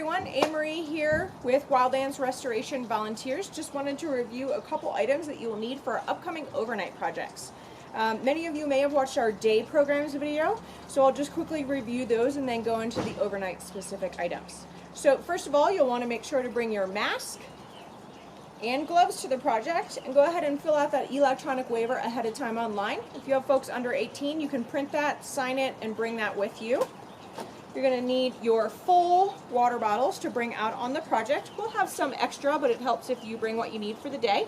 everyone, Anne-Marie here with Wildlands Restoration Volunteers. Just wanted to review a couple items that you will need for our upcoming overnight projects. Many of you may have watched our day programs video, so I'll just quickly review those and then go into the overnight specific items. So first of all, you'll want to make sure to bring your mask and gloves to the project, and go ahead and fill out that electronic waiver ahead of time online. If you have folks under 18, you can print that, sign it, and bring that with you. You're going to need your full water bottles to bring out on the project. We'll have some extra, but it helps if you bring what you need for the day.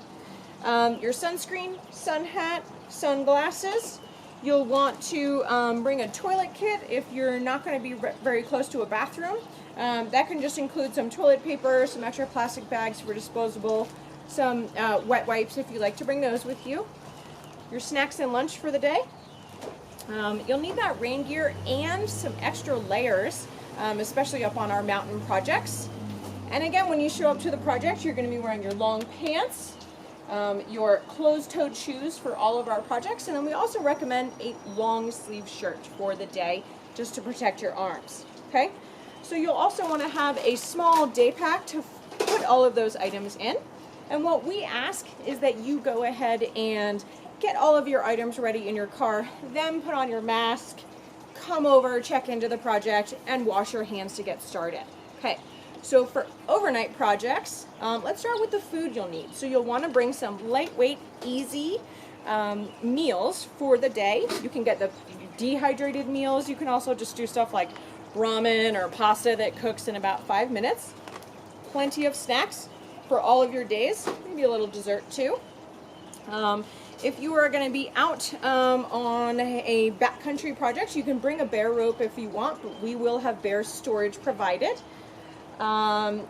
Your sunscreen, sun hat, sunglasses. You'll want to bring a toilet kit if you're not going to be very close to a bathroom. That can just include some toilet paper, some extra plastic bags for disposable, some wet wipes if you like to bring those with you. Your snacks and lunch for the day. You'll need that rain gear and some extra layers, especially up on our mountain projects. And again, when you show up to the project, you're going to be wearing your long pants, your closed-toed shoes for all of our projects, and then we also recommend a long sleeve shirt for the day just to protect your arms. Okay? So you'll also want to have a small day pack to put all of those items in. And what we ask is that you go ahead and get all of your items ready in your car, then put on your mask, come over, check into the project, and wash your hands to get started. Okay, so for overnight projects, let's start with the food you'll need. So you'll want to bring some lightweight, easy meals for the day. You can get the dehydrated meals. You can also just do stuff like ramen or pasta that cooks in about 5 minutes. Plenty of snacks for all of your days, maybe a little dessert too. If you are going to be out on a backcountry project, you can bring a bear rope if you want, but we will have bear storage provided.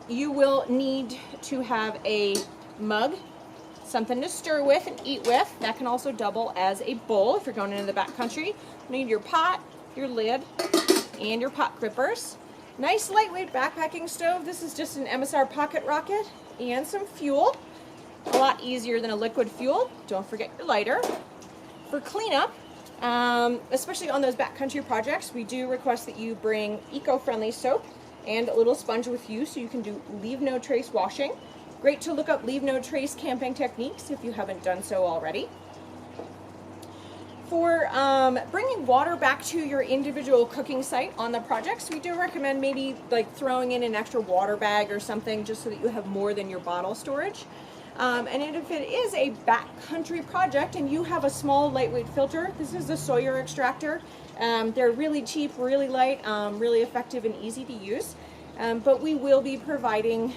You will need to have a mug, something to stir with and eat with. That can also double as a bowl if you're going into the backcountry. You need your pot, your lid, and your pot grippers. Nice lightweight backpacking stove. This is just an MSR pocket rocket and some fuel. A lot easier than a liquid fuel. Don't forget your lighter. For cleanup, especially on those backcountry projects, we do request that you bring eco-friendly soap and a little sponge with you so you can do leave no trace washing. Great to look up leave no trace camping techniques if you haven't done so already. For bringing water back to your individual cooking site on the projects, we do recommend maybe like throwing in an extra water bag or something just so that you have more than your bottle storage. And if it is a backcountry project and you have a small lightweight filter, this is the Sawyer extractor. They're really cheap, really light, really effective and easy to use. But we will be providing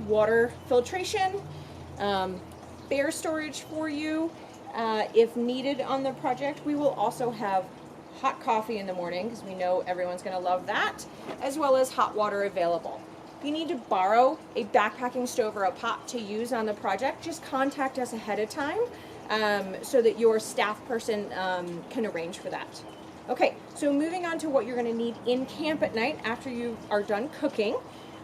water filtration, bear storage for you if needed on the project. We will also have hot coffee in the morning because we know everyone's going to love that, as well as hot water available. If you need to borrow a backpacking stove or a pot to use on the project, just contact us ahead of time so that your staff person can arrange for that. Okay, so moving on to what you're going to need in camp at night after you are done cooking.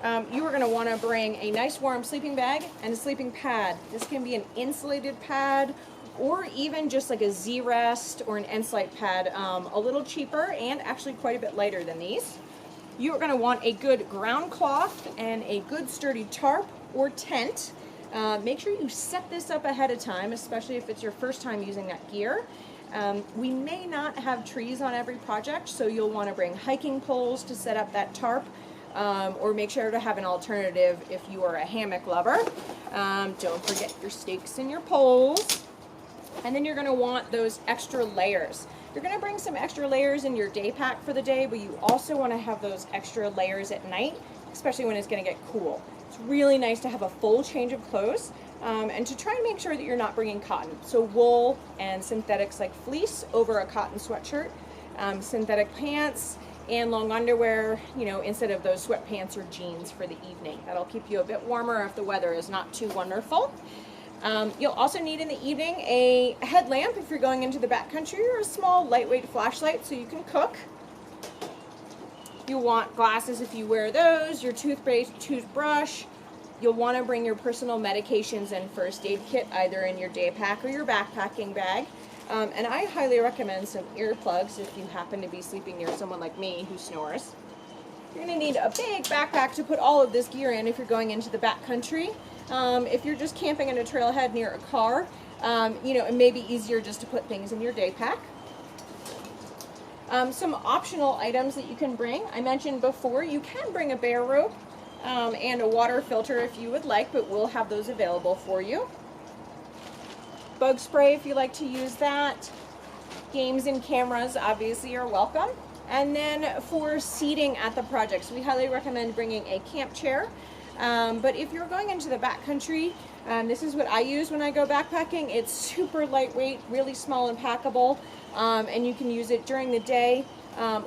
You are going to want to bring a nice warm sleeping bag and a sleeping pad. This can be an insulated pad or even just like a Z-Rest or an N-Slite pad, a little cheaper and actually quite a bit lighter than these. You are going to want a good ground cloth and a good sturdy tarp or tent. Make sure you set this up ahead of time, especially if it's your first time using that gear. We may not have trees on every project, so you'll want to bring hiking poles to set up that tarp, or make sure to have an alternative if you are a hammock lover. Don't forget your stakes and your poles. And then you're going to want those extra layers. You're going to bring some extra layers in your day pack for the day, but you also want to have those extra layers at night, especially when it's going to get cool. It's really nice to have a full change of clothes and to try and make sure that you're not bringing cotton. So wool and synthetics like fleece over a cotton sweatshirt, synthetic pants, and long underwear, you know, instead of those sweatpants or jeans for the evening. That'll keep you a bit warmer if the weather is not too wonderful. You'll also need in the evening a headlamp if you're going into the backcountry, or a small lightweight flashlight so you can cook. You'll want glasses if you wear those, your toothpaste, toothbrush. You'll want to bring your personal medications and first aid kit either in your day pack or your backpacking bag. And I highly recommend some earplugs if you happen to be sleeping near someone like me who snores. You're going to need a big backpack to put all of this gear in if you're going into the backcountry. If you're just camping in a trailhead near a car, you know, it may be easier just to put things in your day pack. Some optional items that you can bring. I mentioned before, you can bring a bear rope and a water filter if you would like, but we'll have those available for you. Bug spray if you like to use that. Games and cameras obviously are welcome. And then for seating at the projects, we highly recommend bringing a camp chair. But if you're going into the backcountry, this is what I use when I go backpacking. It's super lightweight, really small and packable, and you can use it during the day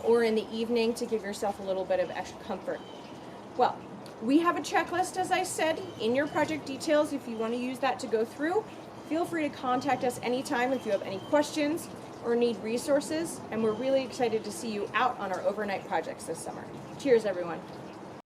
or in the evening to give yourself a little bit of extra comfort. Well, we have a checklist, as I said, in your project details. If you want to use that to go through, feel free to contact us anytime if you have any questions or need resources, and we're really excited to see you out on our overnight projects this summer. Cheers, everyone.